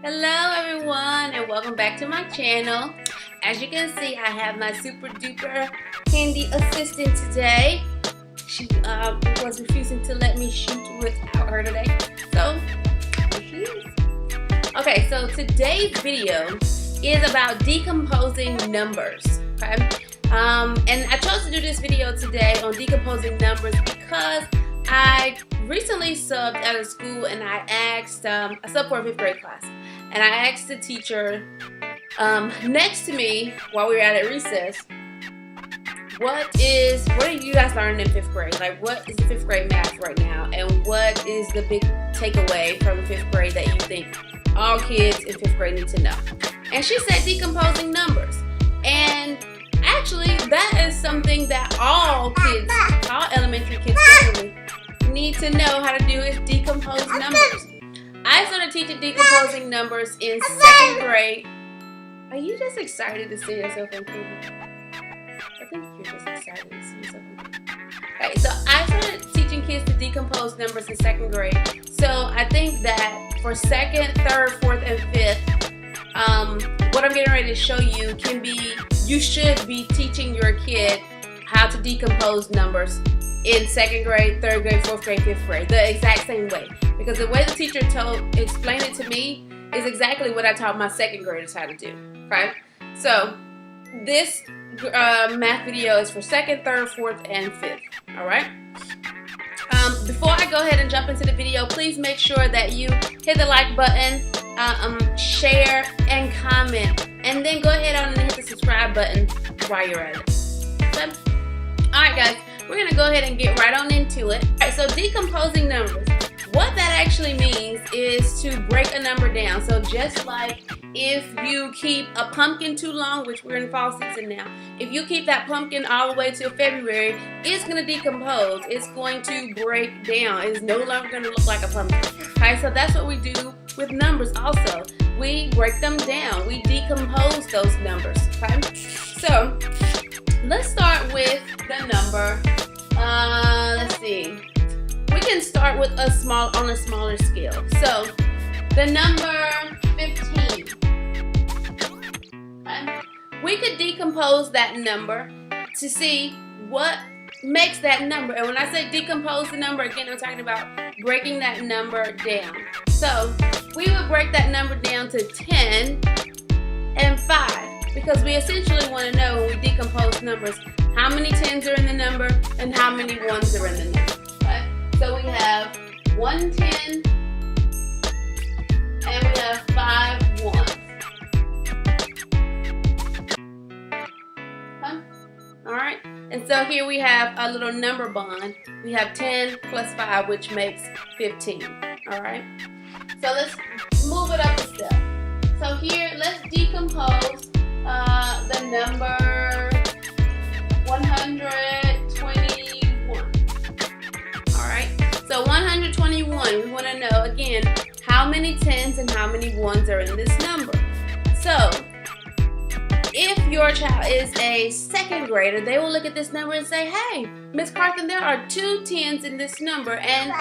Hello everyone and welcome back to my channel. As you can see, I have my super duper handy assistant today. She was refusing to let me shoot without her today, so here she is. Okay, so today's video is about decomposing numbers. Okay, and I chose to do this video today on decomposing numbers because I recently subbed at a school and I asked, I subbed for a 5th grade class, and I asked the teacher next to me while we were at recess, what are you guys learning in 5th grade? Like, what is the 5th grade math right now? And what is the big takeaway from 5th grade that you think all kids in 5th grade need to know? And she said decomposing numbers. And actually, that is something that all kids, all elementary kids definitely need to know how to do, is decompose numbers. I started teaching decomposing numbers in 2nd grade. Are you just excited to see yourself in people? I think you're just excited to see yourself in people. Okay, so I started teaching kids to decompose numbers in 2nd grade. So I think that for 2nd, 3rd, 4th, and 5th, what I'm getting ready to show you can be, you should be teaching your kid how to decompose numbers in 2nd grade, 3rd grade, 4th grade, 5th grade, the exact same way. Because the way the teacher explained it to me is exactly what I taught my 2nd graders how to do. Okay? So this math video is for 2nd, 3rd, 4th, and 5th. Alright? Before I go ahead and jump into the video, please make sure that you hit the like button, share, and comment. And then go ahead on and hit the subscribe button while you're at it. Okay? Alright guys, we're going to go ahead and get right on into it. Alright, so decomposing numbers. What that actually means is to break a number down. So just like if you keep a pumpkin too long, which we're in fall season now, if you keep that pumpkin all the way till February, it's going to decompose. It's going to break down. It's no longer going to look like a pumpkin. Okay, so that's what we do with numbers also. We break them down. We decompose those numbers. Okay, so let's start with the number. Let's see. We can start with on a smaller scale. So the number 15. Okay? We could decompose that number to see what makes that number. And when I say decompose the number, again, I'm talking about breaking that number down. So we would break that number down to 10 and 5, because we essentially want to know, when we decompose numbers, how many 10s are in the number and how many 1s are in the number. Okay? So we have 1 10 and we have 5 1s. Okay? Alright, and so here we have a little number bond. We have 10 plus 5, which makes 15. Alright, so let's move it up a step. So here, let's decompose the number 121. Alright, so 121, we want to know, again, how many 10s and how many 1s are in this number. So if your child is a 2nd grader, they will look at this number and say, hey, Miss Carthen, there are 2 10s in this number. And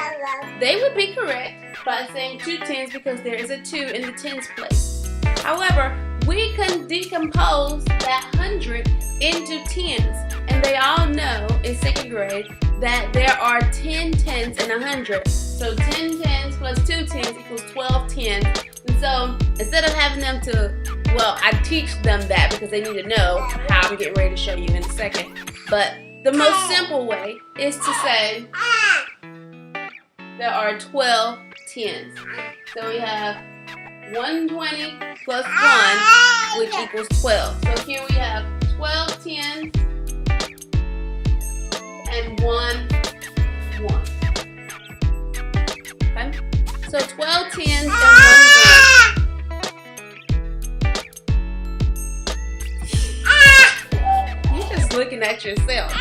they would be correct by saying 2 10s because there is a 2 in the 10s place. However, we can decompose that 100 into 10s. And they all know in 2nd grade that there are 10 10s and 100. So 10 10s plus 2 10s equals 12 10s. And so instead of having them to, well, I teach them that because they need to know how I'm getting ready to show you in a second. But the most simple way is to say there are 12 10s. So we have 120 plus 1, which equals 12. So here we have 12 10s and 1 1. Okay? So 12 10s and 1 1. You're just looking at yourself.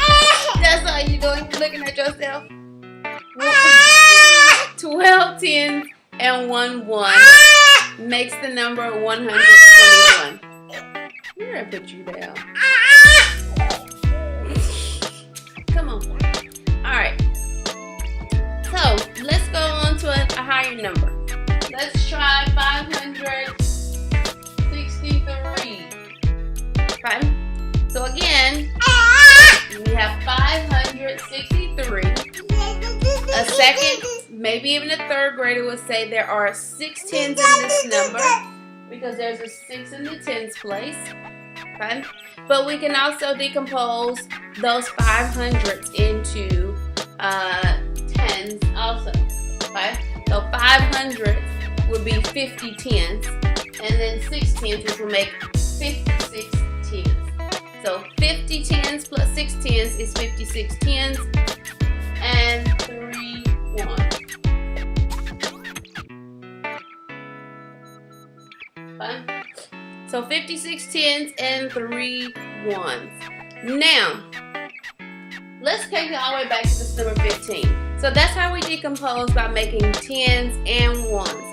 That's all you're doing, you're looking at yourself. 12 10s and 1 1 makes the number 121. We're gonna put you down. Come on. Alright. So let's go on to a higher number. Let's try 563. Okay. So again, we have 563. A second, maybe even a third grader would say there are 6 tens in this number because there's a 6 in the tens place. Okay. But we can also decompose those 500s into tens also. Okay. So 500s would be 50 tens, and then 6 tens, which will make 56 tens. So 50 tens plus 6 tens is 56 tens and 3 ones. Okay. So 56 tens and 3 ones. Now, let's take it all the way back to this number 15. So that's how we decompose, by making tens and ones.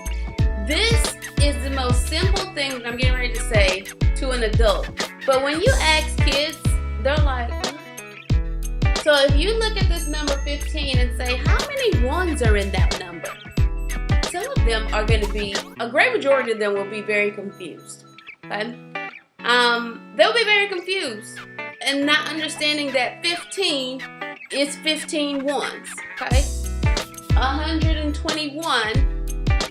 This is the most simple thing that I'm getting ready to say to an adult. But when you ask kids, they're like, what? So if you look at this number 15 and say, how many ones are in that number? Some of them are going to be, a great majority of them will be very confused. Okay? They'll be very confused and not understanding that 15 is 15 ones. Okay? 121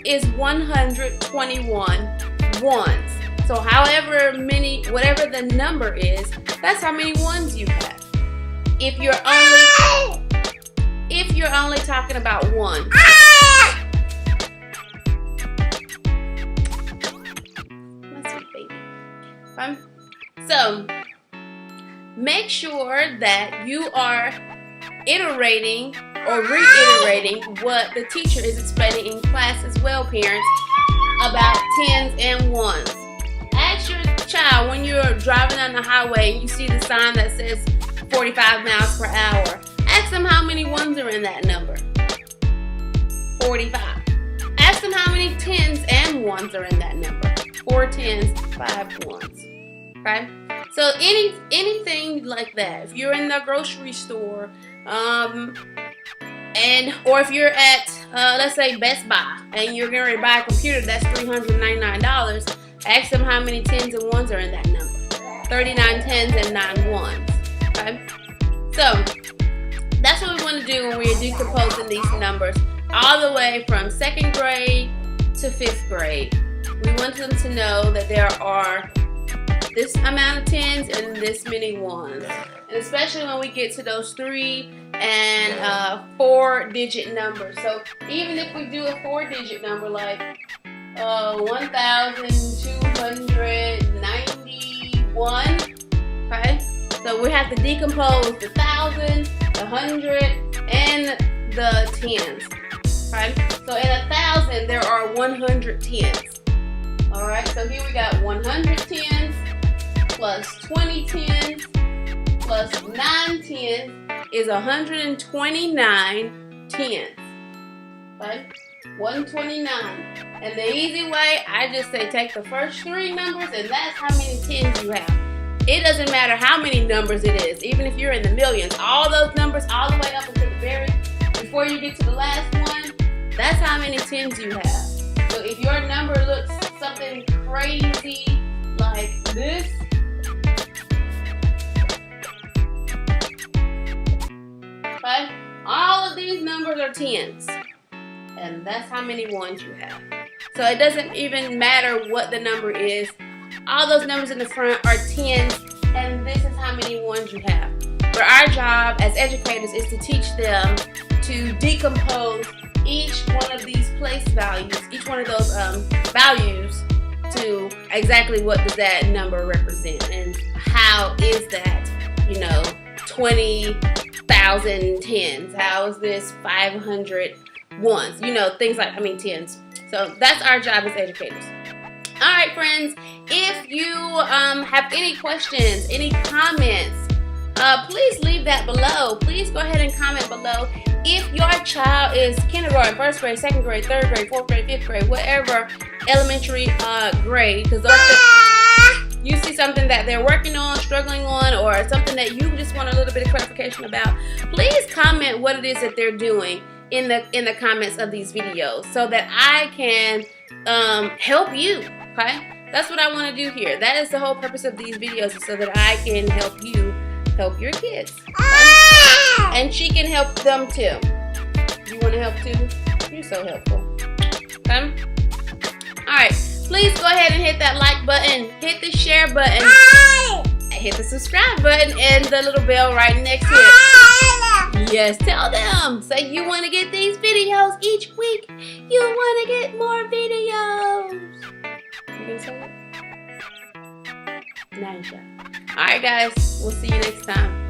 is 121 ones. So however many, whatever the number is, that's how many ones you have. If you're only talking about one. My sweet baby. Okay? So make sure that you are iterating or reiterating what the teacher is explaining in class as well, parents, about tens and ones. Ask your child when you're driving on the highway and you see the sign that says 45 miles per hour. Ask them how many ones are in that number. 45. Ask them how many tens and ones are in that number. 4 tens, 5 ones. Okay? So anything like that. If you're in the grocery store, or if you're at let's say Best Buy and you're going to buy a computer that's $399, ask them how many tens and ones are in that number. 39 tens and 9 ones. Okay? So that's what we want to do when we're decomposing these numbers all the way from 2nd grade to 5th grade. We want them to know that there are this amount of tens and this many ones. And especially when we get to those 3 and 4-digit numbers. So even if we do a 4-digit number like 1,291, okay? So we have to decompose the 1,000, the 100, and the tens. Okay? So in 1,000 there are 100 tens. Alright, so here we got 100 tens plus 20 tens plus 9 tens is 129 tens. Okay? 129. And the easy way, I just say take the first 3 numbers and that's how many tens you have. It doesn't matter how many numbers it is, even if you're in the millions, all those numbers all the way up until the very, before you get to the last one, that's how many tens you have. So if your number looks something crazy like this, okay, all of these numbers are tens. And that's how many ones you have. So it doesn't even matter what the number is. All those numbers in the front are tens, and this is how many ones you have. But our job as educators is to teach them to decompose each one of these place values, each one of those values, to exactly what does that number represent, and how is that, 20,000 tens? How is this 500 ones? Things like, tens. So that's our job as educators. All right, friends, if you have any questions, any comments, please leave that below. Please go ahead and comment below. If your child is kindergarten, 1st grade, 2nd grade, 3rd grade, 4th grade, 5th grade, whatever elementary grade, because you see something that they're working on, struggling on, or something that you just want a little bit of clarification about, please comment what it is that they're doing in the comments of these videos so that I can help you. Okay, that's what I want to do here. That is the whole purpose of these videos, so that I can help you help your kids, okay? And she can help them too. You want to help too? You're so helpful. Okay. All right. Please go ahead and hit that like button, hit the share button, hit the subscribe button, and the little bell right next to it. Yes, tell them. Say you want to get these videos each week. You want to get more videos. You gonna say it? Now you got it. All right, guys. We'll see you next time.